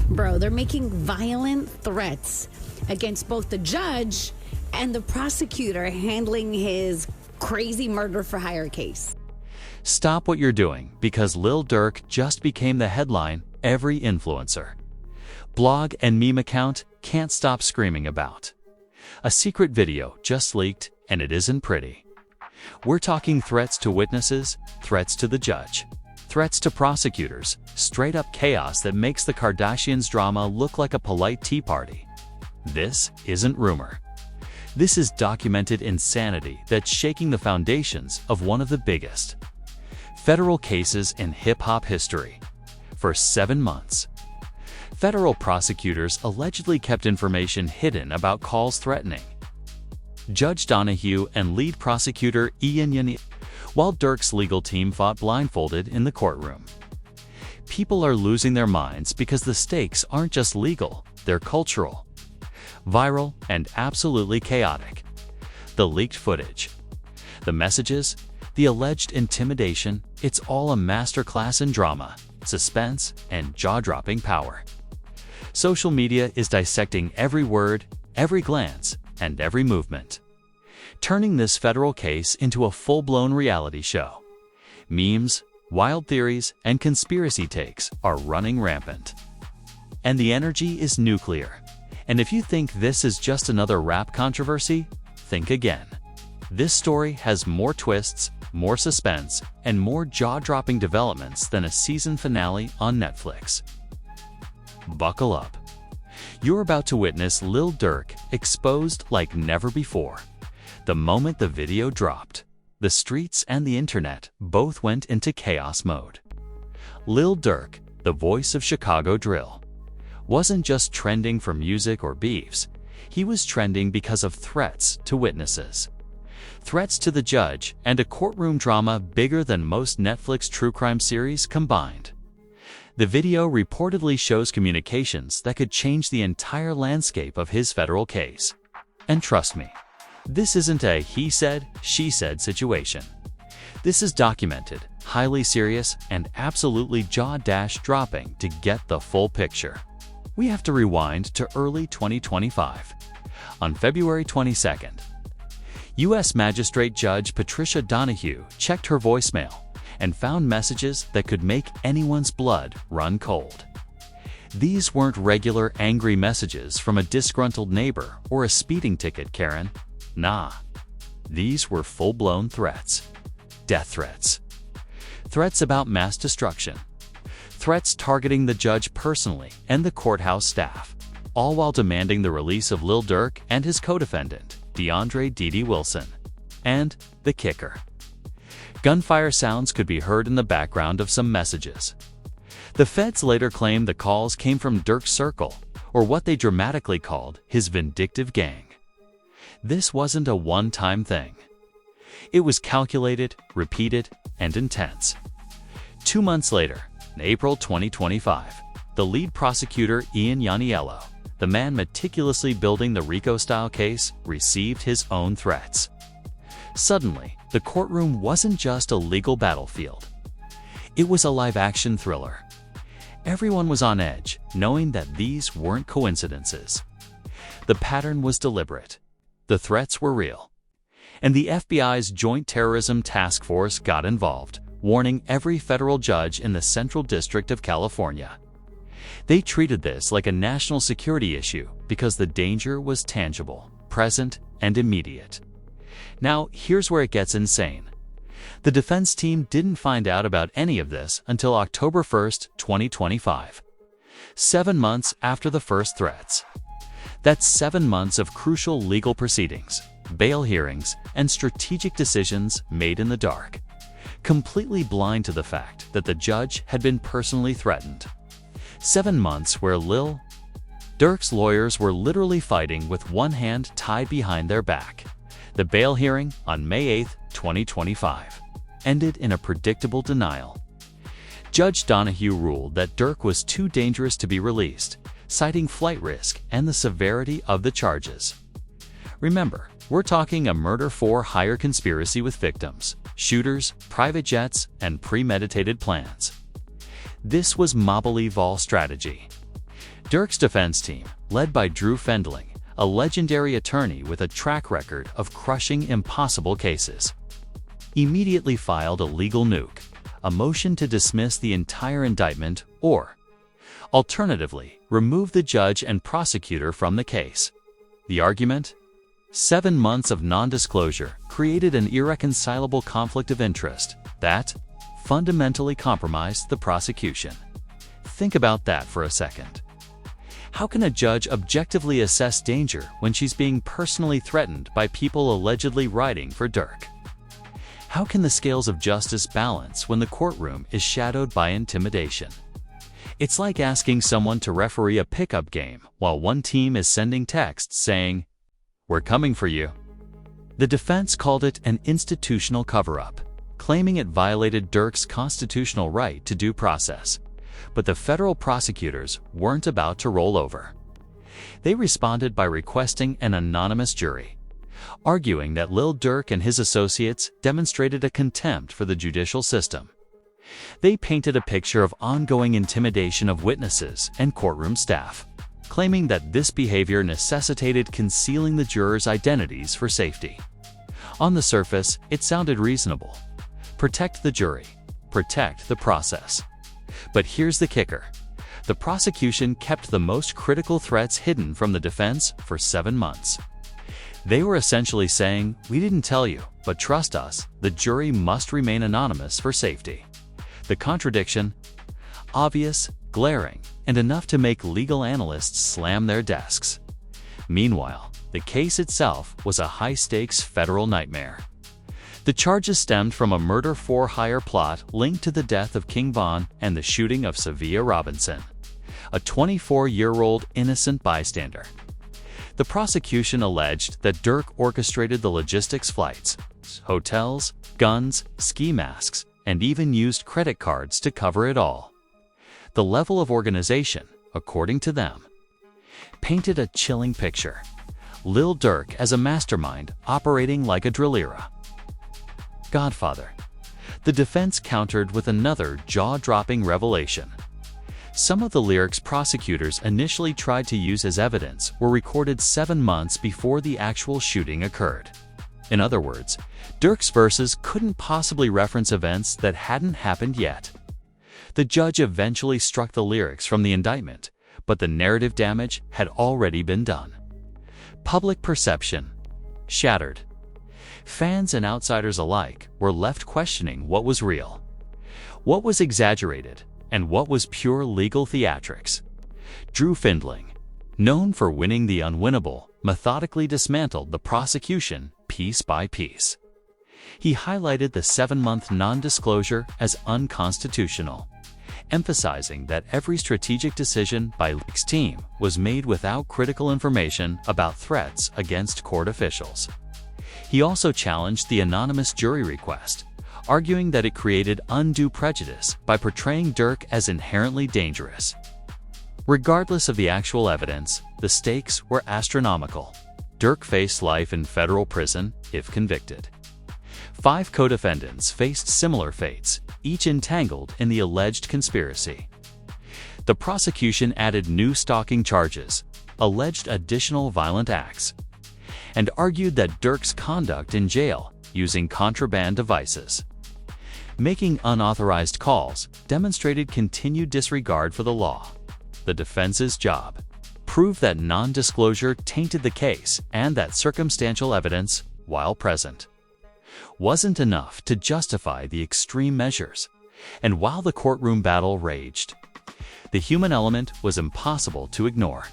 Bro, they're making violent threats against both the judge and the prosecutor handling his crazy murder for hire case. Stop what you're doing, because Lil Durk just became the headline every influencer, blog and meme account can't stop screaming about. A secret video just leaked, and it isn't pretty. We're talking threats to witnesses, threats to the judge, threats to prosecutors, straight-up chaos that makes the Kardashians' drama look like a polite tea party. This isn't rumor. This is documented insanity that's shaking the foundations of one of the biggest federal cases in hip-hop history. For 7 months, federal prosecutors allegedly kept information hidden about calls threatening Judge Donahue and lead prosecutor Ian Yanni, while Durk's legal team fought blindfolded in the courtroom. People are losing their minds because the stakes aren't just legal, they're cultural, viral, and absolutely chaotic. The leaked footage, the messages, the alleged intimidation, it's all a masterclass in drama, suspense, and jaw-dropping power. Social media is dissecting every word, every glance, and every movement, turning this federal case into a full-blown reality show. Memes, wild theories, and conspiracy takes are running rampant. And the energy is nuclear. And if you think this is just another rap controversy, think again. This story has more twists, more suspense, and more jaw-dropping developments than a season finale on Netflix. Buckle up. You're about to witness Lil Durk exposed like never before. The moment the video dropped, the streets and the internet both went into chaos mode. Lil Durk, the voice of Chicago drill, wasn't just trending for music or beefs. He was trending because of threats to witnesses, threats to the judge, and a courtroom drama bigger than most Netflix true crime series combined. The video reportedly shows communications that could change the entire landscape of his federal case. And trust me, this isn't a he said, she said situation. This is documented, highly serious, and absolutely jaw-dropping to get the full picture. We have to rewind to early 2025. On February 22nd, U.S. Magistrate Judge Patricia Donahue checked her voicemail and found messages that could make anyone's blood run cold. These weren't regular angry messages from a disgruntled neighbor or a speeding ticket Karen. Nah. These were full-blown threats. Death threats. Threats about mass destruction. Threats targeting the judge personally and the courthouse staff, all while demanding the release of Lil Durk and his co-defendant, DeAndre "Dee Wilson. And the kicker: gunfire sounds could be heard in the background of some messages. The feds later claimed the calls came from Durk's circle, or what they dramatically called his vindictive gang. This wasn't a one-time thing. It was calculated, repeated, and intense. 2 months later, in April 2025, the lead prosecutor Ian Yanniello, the man meticulously building the RICO-style case, received his own threats. Suddenly, the courtroom wasn't just a legal battlefield. It was a live-action thriller. Everyone was on edge, knowing that these weren't coincidences. The pattern was deliberate. The threats were real. And the FBI's Joint Terrorism Task Force got involved, warning every federal judge in the Central District of California. They treated this like a national security issue because the danger was tangible, present, and immediate. Now, here's where it gets insane. The defense team didn't find out about any of this until October 1st, 2025. 7 months after the first threats. That's 7 months of crucial legal proceedings, bail hearings, and strategic decisions made in the dark, completely blind to the fact that the judge had been personally threatened. 7 months where Lil Durk's lawyers were literally fighting with one hand tied behind their back. The bail hearing on May 8, 2025, ended in a predictable denial. Judge Donahue ruled that Durk was too dangerous to be released, citing flight risk and the severity of the charges. Remember, we're talking a murder for hire conspiracy with victims, shooters, private jets, and premeditated plans. This was Mobile strategy. Durk's defense team, led by Drew Fendling, a legendary attorney with a track record of crushing impossible cases, immediately filed a legal nuke, a motion to dismiss the entire indictment or, alternatively, remove the judge and prosecutor from the case. The argument? 7 months of non-disclosure created an irreconcilable conflict of interest that fundamentally compromised the prosecution. Think about that for a second. How can a judge objectively assess danger when she's being personally threatened by people allegedly writing for Durk? How can the scales of justice balance when the courtroom is shadowed by intimidation? It's like asking someone to referee a pickup game while one team is sending texts saying, "We're coming for you." The defense called it an institutional cover-up, claiming it violated Durk's constitutional right to due process. But the federal prosecutors weren't about to roll over. They responded by requesting an anonymous jury, arguing that Lil Durk and his associates demonstrated a contempt for the judicial system. They painted a picture of ongoing intimidation of witnesses and courtroom staff, claiming that this behavior necessitated concealing the jurors' identities for safety. On the surface, it sounded reasonable. Protect the jury, protect the process. But here's the kicker. The prosecution kept the most critical threats hidden from the defense for 7 months. They were essentially saying, "We didn't tell you, but trust us, the jury must remain anonymous for safety." The contradiction? Obvious, glaring, and enough to make legal analysts slam their desks. Meanwhile, the case itself was a high-stakes federal nightmare. The charges stemmed from a murder-for-hire plot linked to the death of King Von and the shooting of Savia Robinson, a 24-year-old innocent bystander. The prosecution alleged that Durk orchestrated the logistics flights, hotels, guns, ski masks, and even used credit cards to cover it all. The level of organization, according to them, painted a chilling picture. Lil Durk as a mastermind operating like a drillera. Godfather. The defense countered with another jaw-dropping revelation. Some of the lyrics prosecutors initially tried to use as evidence were recorded 7 months before the actual shooting occurred. In other words, Durk's verses couldn't possibly reference events that hadn't happened yet. The judge eventually struck the lyrics from the indictment, but the narrative damage had already been done. Public perception shattered. Fans and outsiders alike were left questioning what was real, what was exaggerated, and what was pure legal theatrics. Drew Fendling, known for winning the unwinnable, methodically dismantled the prosecution piece by piece. He highlighted the 7-month non-disclosure as unconstitutional, emphasizing that every strategic decision by Durk's team was made without critical information about threats against court officials. He also challenged the anonymous jury request, arguing that it created undue prejudice by portraying Durk as inherently dangerous. Regardless of the actual evidence, the stakes were astronomical. Durk faced life in federal prison if convicted. 5 co-defendants faced similar fates, each entangled in the alleged conspiracy. The prosecution added new stalking charges, alleged additional violent acts, and argued that Durk's conduct in jail, using contraband devices, making unauthorized calls, demonstrated continued disregard for the law. The defense's job: prove that non-disclosure tainted the case and that circumstantial evidence, while present, wasn't enough to justify the extreme measures. And while the courtroom battle raged, the human element was impossible to ignore.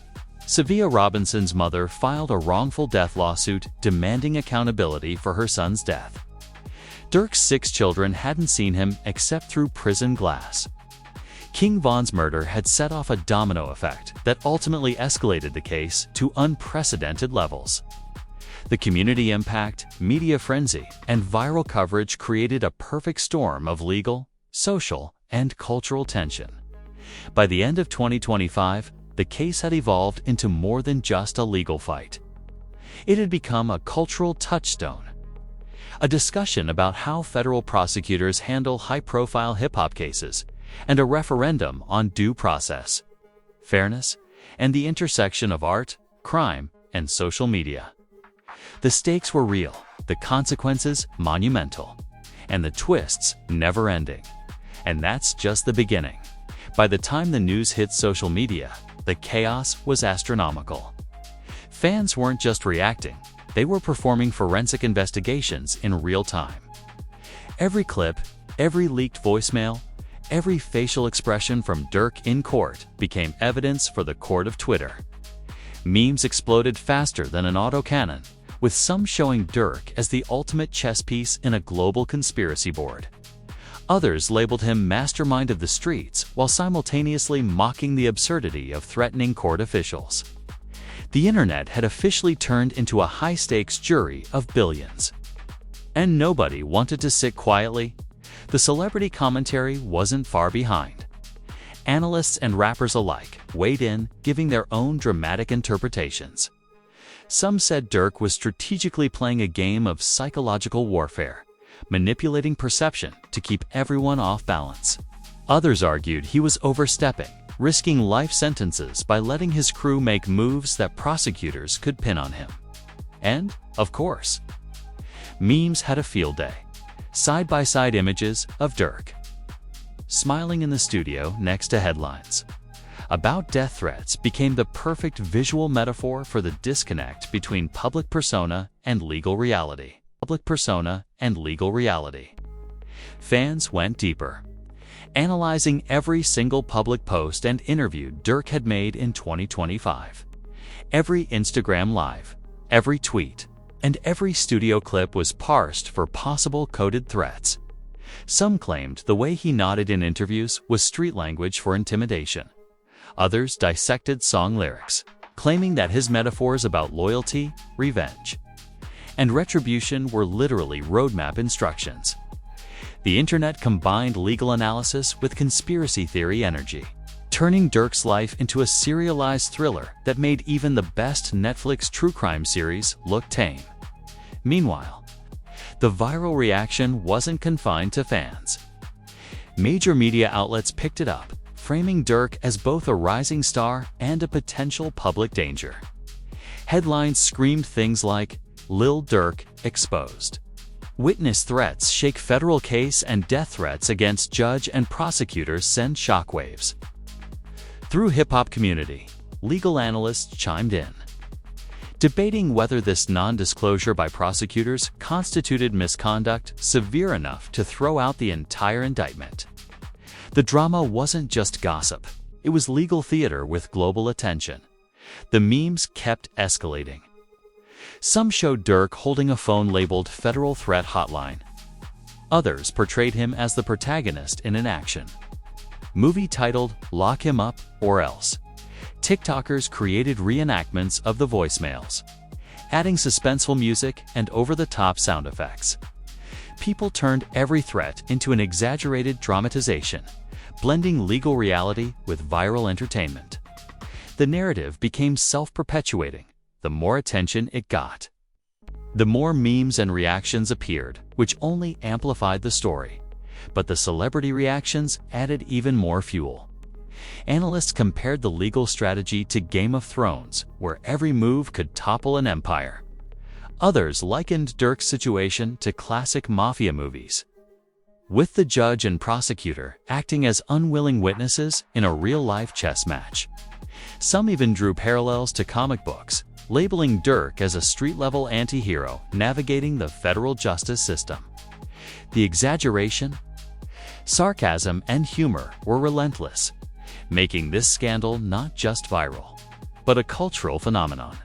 Savia Robinson's mother filed a wrongful death lawsuit demanding accountability for her son's death. Durk's 6 children hadn't seen him except through prison glass. King Von's murder had set off a domino effect that ultimately escalated the case to unprecedented levels. The community impact, media frenzy, and viral coverage created a perfect storm of legal, social, and cultural tension. By the end of 2025, the case had evolved into more than just a legal fight. It had become a cultural touchstone, a discussion about how federal prosecutors handle high-profile hip-hop cases, and a referendum on due process, fairness, and the intersection of art, crime, and social media. The stakes were real, the consequences monumental, and the twists never-ending. And that's just the beginning. By the time the news hit social media, the chaos was astronomical. Fans weren't just reacting, they were performing forensic investigations in real time. Every clip, every leaked voicemail, every facial expression from Durk in court became evidence for the court of Twitter. Memes exploded faster than an autocannon, with some showing Durk as the ultimate chess piece in a global conspiracy board. Others labeled him mastermind of the streets while simultaneously mocking the absurdity of threatening court officials. The internet had officially turned into a high-stakes jury of billions. And nobody wanted to sit quietly. The celebrity commentary wasn't far behind. Analysts and rappers alike weighed in, giving their own dramatic interpretations. Some said Durk was strategically playing a game of psychological warfare, manipulating perception to keep everyone off balance. Others argued he was overstepping, risking life sentences by letting his crew make moves that prosecutors could pin on him. And, of course, memes had a field day. Side-by-side images of Durk smiling in the studio next to headlines about death threats became the perfect visual metaphor for the disconnect between public persona and legal reality. Fans went deeper, analyzing every single public post and interview Durk had made in 2025. Every Instagram Live, every tweet, and every studio clip was parsed for possible coded threats. Some claimed the way he nodded in interviews was street language for intimidation. Others dissected song lyrics, claiming that his metaphors about loyalty, revenge, and retribution were literally roadmap instructions. The internet combined legal analysis with conspiracy theory energy, turning Durk's life into a serialized thriller that made even the best Netflix true crime series look tame. Meanwhile, the viral reaction wasn't confined to fans. Major media outlets picked it up, framing Durk as both a rising star and a potential public danger. Headlines screamed things like, "Lil Durk exposed." Witness threats shake federal case, and death threats against judge and prosecutors send shockwaves. Through hip-hop community, legal analysts chimed in, debating whether this non-disclosure by prosecutors constituted misconduct severe enough to throw out the entire indictment. The drama wasn't just gossip, it was legal theater with global attention. The memes kept escalating. Some showed Durk holding a phone labeled Federal Threat Hotline. Others portrayed him as the protagonist in an action movie titled Lock Him Up or Else. TikTokers created reenactments of the voicemails, adding suspenseful music and over-the-top sound effects. People turned every threat into an exaggerated dramatization, blending legal reality with viral entertainment. The narrative became self-perpetuating. The more attention it got, the more memes and reactions appeared, which only amplified the story. But the celebrity reactions added even more fuel. Analysts compared the legal strategy to Game of Thrones, where every move could topple an empire. Others likened Durk's situation to classic mafia movies, with the judge and prosecutor acting as unwilling witnesses in a real-life chess match. Some even drew parallels to comic books, labeling Durk as a street-level anti-hero navigating the federal justice system. The exaggeration, sarcasm, and humor were relentless, making this scandal not just viral, but a cultural phenomenon.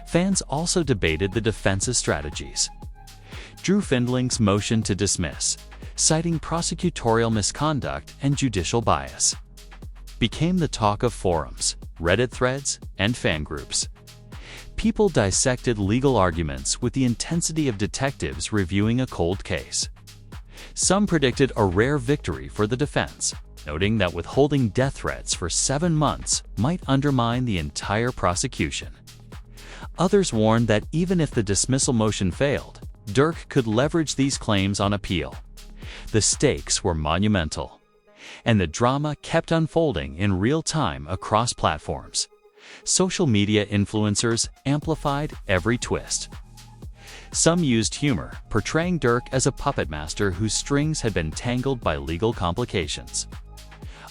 Fans also debated the defense's strategies. Drew Findling's motion to dismiss, citing prosecutorial misconduct and judicial bias, became the talk of forums, Reddit threads, and fan groups. People dissected legal arguments with the intensity of detectives reviewing a cold case. Some predicted a rare victory for the defense, noting that withholding death threats for 7 months might undermine the entire prosecution. Others warned that even if the dismissal motion failed, Durk could leverage these claims on appeal. The stakes were monumental, and the drama kept unfolding in real time across platforms. Social media influencers amplified every twist. Some used humor, portraying Durk as a puppet master whose strings had been tangled by legal complications.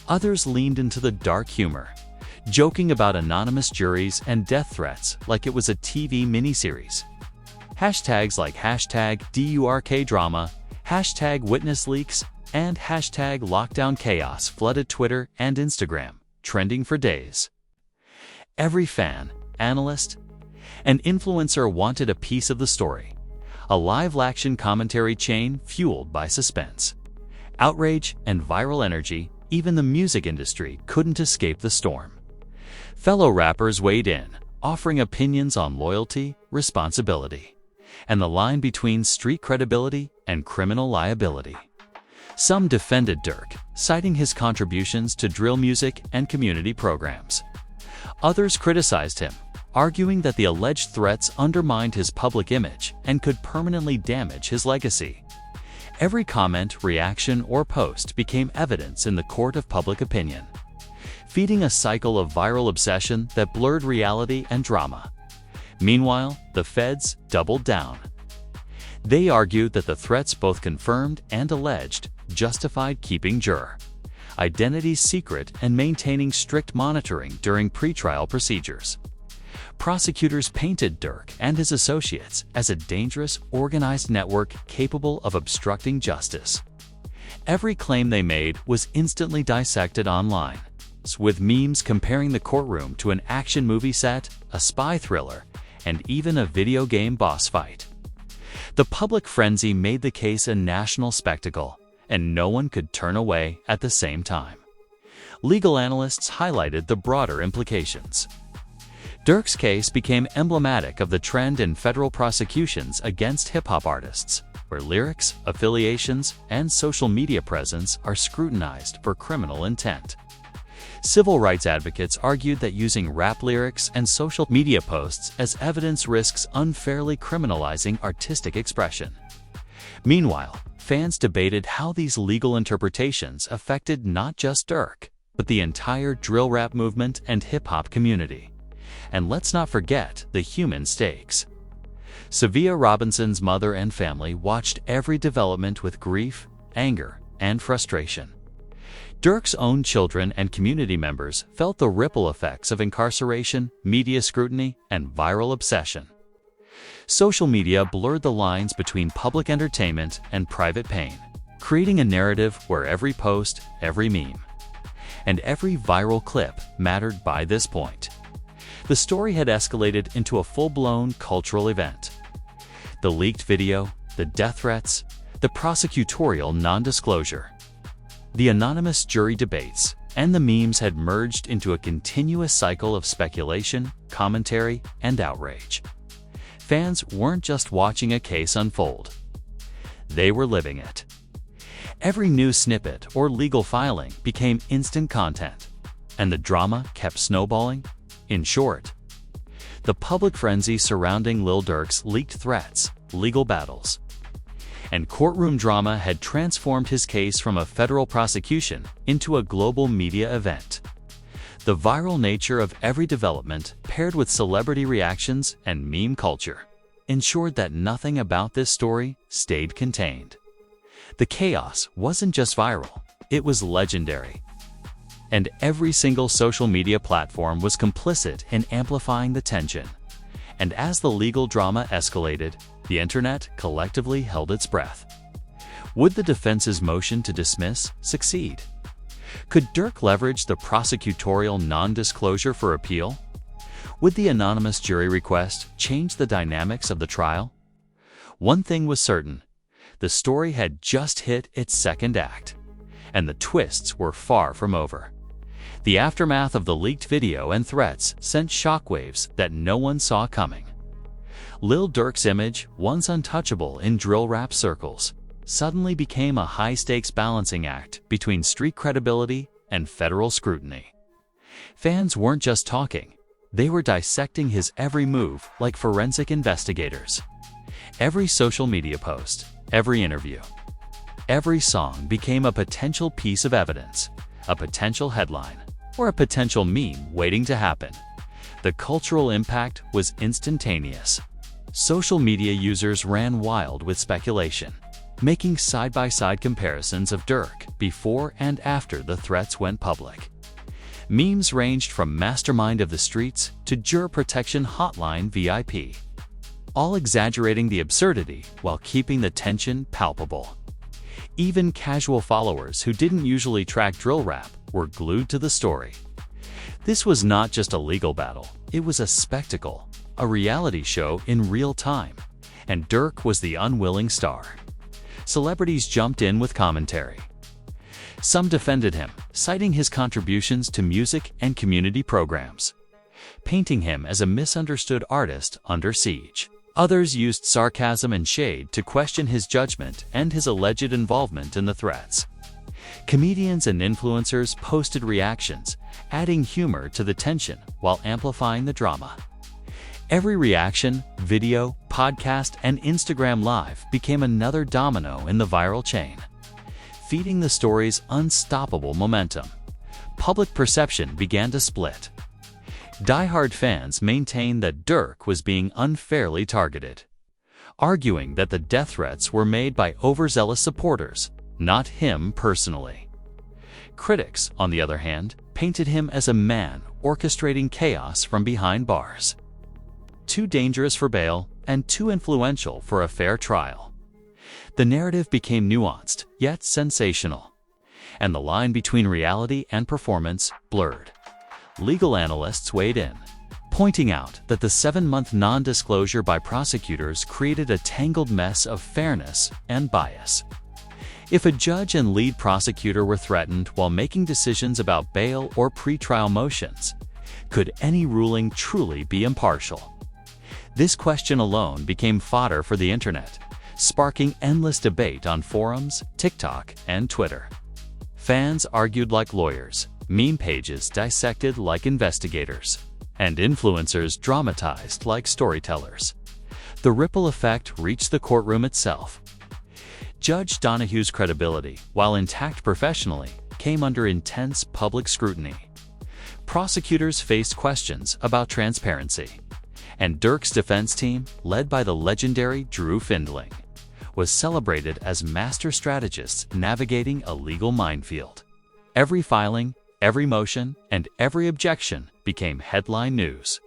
Others leaned into the dark humor, joking about anonymous juries and death threats like it was a TV miniseries. Hashtags like #DurkDrama, #WitnessLeaks, and #LockdownChaos flooded Twitter and Instagram, trending for days. Every fan, analyst, and influencer wanted a piece of the story, a live-action commentary chain fueled by suspense, outrage, and viral energy. Even the music industry couldn't escape the storm. Fellow rappers weighed in, offering opinions on loyalty, responsibility, and the line between street credibility and criminal liability. Some defended Durk, citing his contributions to drill music and community programs. Others criticized him, arguing that the alleged threats undermined his public image and could permanently damage his legacy. Every comment, reaction, or post became evidence in the court of public opinion, feeding a cycle of viral obsession that blurred reality and drama. Meanwhile, the feds doubled down. They argued that the threats, both confirmed and alleged, justified keeping juror identities secret and maintaining strict monitoring during pretrial procedures. Prosecutors painted Durk and his associates as a dangerous, organized network capable of obstructing justice. Every claim they made was instantly dissected online, with memes comparing the courtroom to an action movie set, a spy thriller, and even a video game boss fight. The public frenzy made the case a national spectacle, and no one could turn away at the same time. Legal analysts highlighted the broader implications. Durk's case became emblematic of the trend in federal prosecutions against hip-hop artists, where lyrics, affiliations, and social media presence are scrutinized for criminal intent. Civil rights advocates argued that using rap lyrics and social media posts as evidence risks unfairly criminalizing artistic expression. Meanwhile, fans debated how these legal interpretations affected not just Durk, but the entire drill rap movement and hip-hop community. And let's not forget the human stakes. Savia Robinson's mother and family watched every development with grief, anger, and frustration. Durk's own children and community members felt the ripple effects of incarceration, media scrutiny, and viral obsession. Social media blurred the lines between public entertainment and private pain, creating a narrative where every post, every meme, and every viral clip mattered by this point. The story had escalated into a full-blown cultural event. The leaked video, the death threats, the prosecutorial non-disclosure, the anonymous jury debates, and the memes had merged into a continuous cycle of speculation, commentary, and outrage. Fans weren't just watching a case unfold. They were living it. Every news snippet or legal filing became instant content, and the drama kept snowballing. In short, the public frenzy surrounding Lil Durk's leaked threats, legal battles, and courtroom drama had transformed his case from a federal prosecution into a global media event. The viral nature of every development, paired with celebrity reactions and meme culture, ensured that nothing about this story stayed contained. The chaos wasn't just viral, it was legendary. And every single social media platform was complicit in amplifying the tension. And as the legal drama escalated, the internet collectively held its breath. Would the defense's motion to dismiss succeed? Could Durk leverage the prosecutorial non-disclosure for appeal? Would the anonymous jury request change the dynamics of the trial? One thing was certain: the story had just hit its second act, and the twists were far from over. The aftermath of the leaked video and threats sent shockwaves that no one saw coming. Lil Durk's image, once untouchable in drill rap circles, suddenly became a high-stakes balancing act between street credibility and federal scrutiny. Fans weren't just talking, they were dissecting his every move like forensic investigators. Every social media post, every interview, every song became a potential piece of evidence, a potential headline, or a potential meme waiting to happen. The cultural impact was instantaneous. Social media users ran wild with speculation, making side-by-side comparisons of Durk before and after the threats went public. Memes ranged from mastermind of the streets to juror protection hotline VIP, all exaggerating the absurdity while keeping the tension palpable. Even casual followers who didn't usually track drill rap were glued to the story. This was not just a legal battle, it was a spectacle, a reality show in real time, and Durk was the unwilling star. Celebrities jumped in with commentary. Some defended him, citing his contributions to music and community programs, painting him as a misunderstood artist under siege. Others used sarcasm and shade to question his judgment and his alleged involvement in the threats. Comedians and influencers posted reactions, adding humor to the tension while amplifying the drama. Every reaction, video, podcast, and Instagram Live became another domino in the viral chain, feeding the story's unstoppable momentum. Public perception began to split. Die-hard fans maintained that Durk was being unfairly targeted, arguing that the death threats were made by overzealous supporters, not him personally. Critics, on the other hand, painted him as a man orchestrating chaos from behind bars. Too dangerous for bail and too influential for a fair trial. The narrative became nuanced, yet sensational, and the line between reality and performance blurred. Legal analysts weighed in, pointing out that the 7-month non-disclosure by prosecutors created a tangled mess of fairness and bias. If a judge and lead prosecutor were threatened while making decisions about bail or pretrial motions, could any ruling truly be impartial? This question alone became fodder for the internet, sparking endless debate on forums, TikTok, and Twitter. Fans argued like lawyers, meme pages dissected like investigators, and influencers dramatized like storytellers. The ripple effect reached the courtroom itself. Judge Donahue's credibility, while intact professionally, came under intense public scrutiny. Prosecutors faced questions about transparency, and Durk's defense team, led by the legendary Drew Findling, was celebrated as master strategists navigating a legal minefield. Every filing, every motion, and every objection became headline news.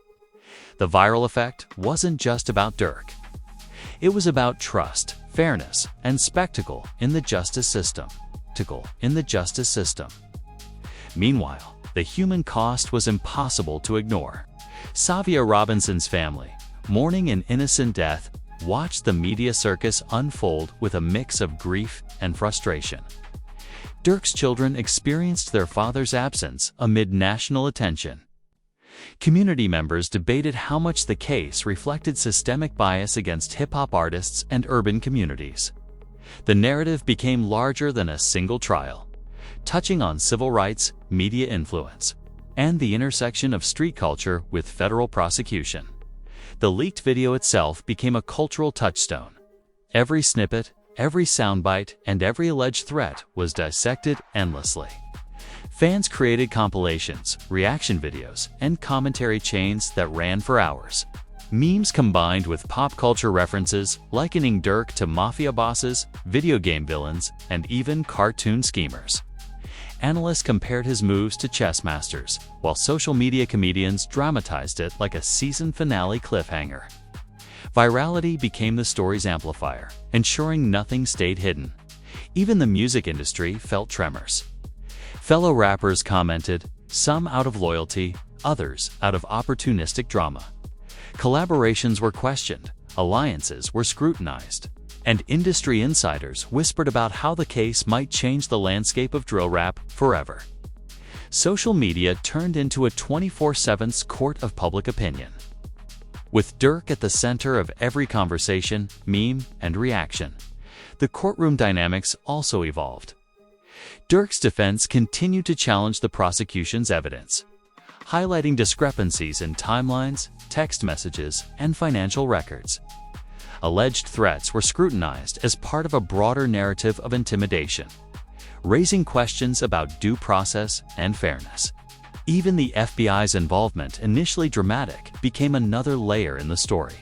The viral effect wasn't just about Durk. It was about trust, fairness, and spectacle in the justice system. Meanwhile, the human cost was impossible to ignore. Savia Robinson's family, mourning an innocent death, watched the media circus unfold with a mix of grief and frustration. Durk's children experienced their father's absence amid national attention. Community members debated how much the case reflected systemic bias against hip-hop artists and urban communities. The narrative became larger than a single trial, touching on civil rights, media influence, and the intersection of street culture with federal prosecution. The leaked video itself became a cultural touchstone. Every snippet, every soundbite, and every alleged threat was dissected endlessly. Fans created compilations, reaction videos, and commentary chains that ran for hours. Memes combined with pop culture references, likening Durk to mafia bosses, video game villains, and even cartoon schemers. Analysts compared his moves to chess masters, while social media comedians dramatized it like a season finale cliffhanger. Virality became the story's amplifier, ensuring nothing stayed hidden. Even the music industry felt tremors. Fellow rappers commented, some out of loyalty, others out of opportunistic drama. Collaborations were questioned, alliances were scrutinized, and industry insiders whispered about how the case might change the landscape of drill rap forever. Social media turned into a 24/7 court of public opinion, with Durk at the center of every conversation, meme, and reaction. The courtroom dynamics also evolved. Durk's defense continued to challenge the prosecution's evidence, highlighting discrepancies in timelines, text messages, and financial records. Alleged threats were scrutinized as part of a broader narrative of intimidation, raising questions about due process and fairness. Even the FBI's involvement, initially dramatic, became another layer in the story,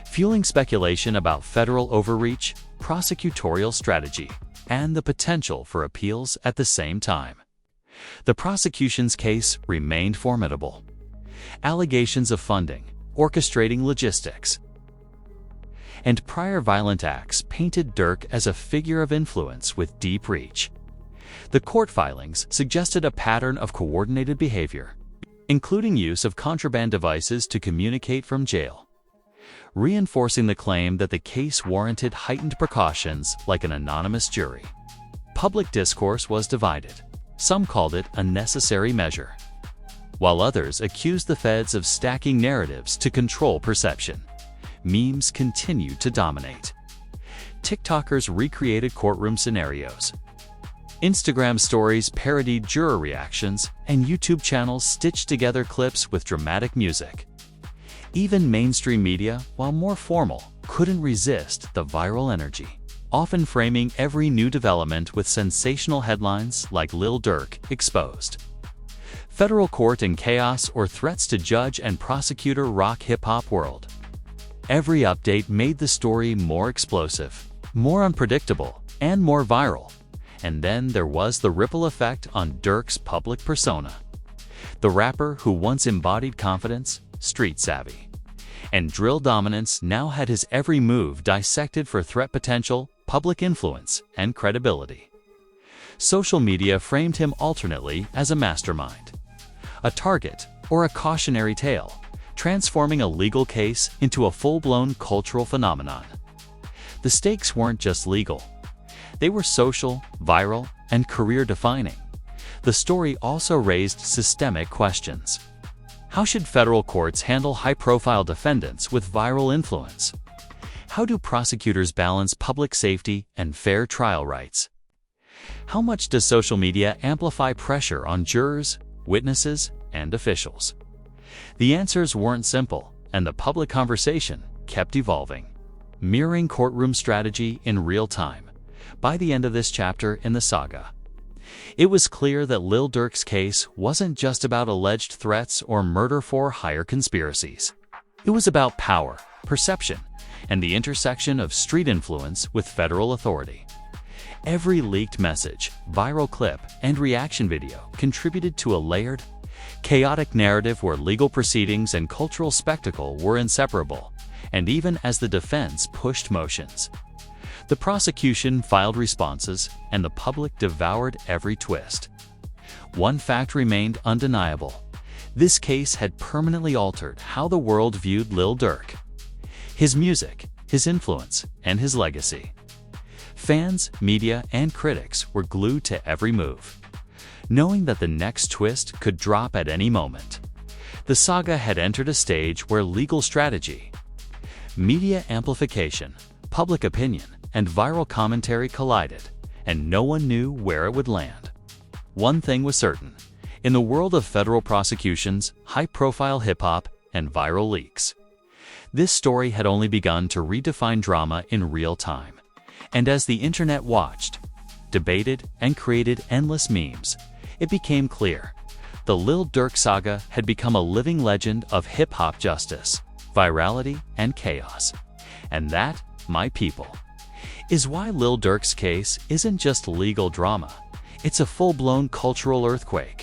fueling speculation about federal overreach, prosecutorial strategy, and the potential for appeals at the same time. The prosecution's case remained formidable. Allegations of funding, orchestrating logistics, and prior violent acts painted Durk as a figure of influence with deep reach. The court filings suggested a pattern of coordinated behavior, including use of contraband devices to communicate from jail, reinforcing the claim that the case warranted heightened precautions like an anonymous jury. Public discourse was divided. Some called it a necessary measure, while others accused the feds of stacking narratives to control perception. Memes continued to dominate. TikTokers recreated courtroom scenarios. Instagram stories parodied juror reactions, and YouTube channels stitched together clips with dramatic music. Even mainstream media, while more formal, couldn't resist the viral energy, often framing every new development with sensational headlines like Lil Durk exposed. Federal court in chaos or threats to judge and prosecutor rock hip-hop world. Every update made the story more explosive, more unpredictable, and more viral. And then there was the ripple effect on Durk's public persona. The rapper who once embodied confidence, street savvy, and drill dominance now had his every move dissected for threat potential, public influence, and credibility. Social media framed him alternately as a mastermind, a target, or a cautionary tale, transforming a legal case into a full-blown cultural phenomenon. The stakes weren't just legal. They were social, viral, and career-defining. The story also raised systemic questions. How should federal courts handle high-profile defendants with viral influence? How do prosecutors balance public safety and fair trial rights? How much does social media amplify pressure on jurors, witnesses, and officials? The answers weren't simple, and the public conversation kept evolving, mirroring courtroom strategy in real time. By the end of this chapter in the saga, it was clear that Lil Durk's case wasn't just about alleged threats or murder-for-hire conspiracies. It was about power, perception, and the intersection of street influence with federal authority. Every leaked message, viral clip, and reaction video contributed to a layered, chaotic narrative where legal proceedings and cultural spectacle were inseparable, and even as the defense pushed motions, the prosecution filed responses, and the public devoured every twist. One fact remained undeniable. This case had permanently altered how the world viewed Lil Durk, his music, his influence, and his legacy. Fans, media, and critics were glued to every move, knowing that the next twist could drop at any moment. The saga had entered a stage where legal strategy, media amplification, public opinion, and viral commentary collided, and no one knew where it would land. One thing was certain: in the world of federal prosecutions, high-profile hip-hop, and viral leaks, this story had only begun to redefine drama in real time. And as the internet watched, debated, and created endless memes, it became clear: the Lil Durk saga had become a living legend of hip-hop justice, virality, and chaos. And that, my people, is why Lil Durk's case isn't just legal drama. It's a full-blown cultural earthquake.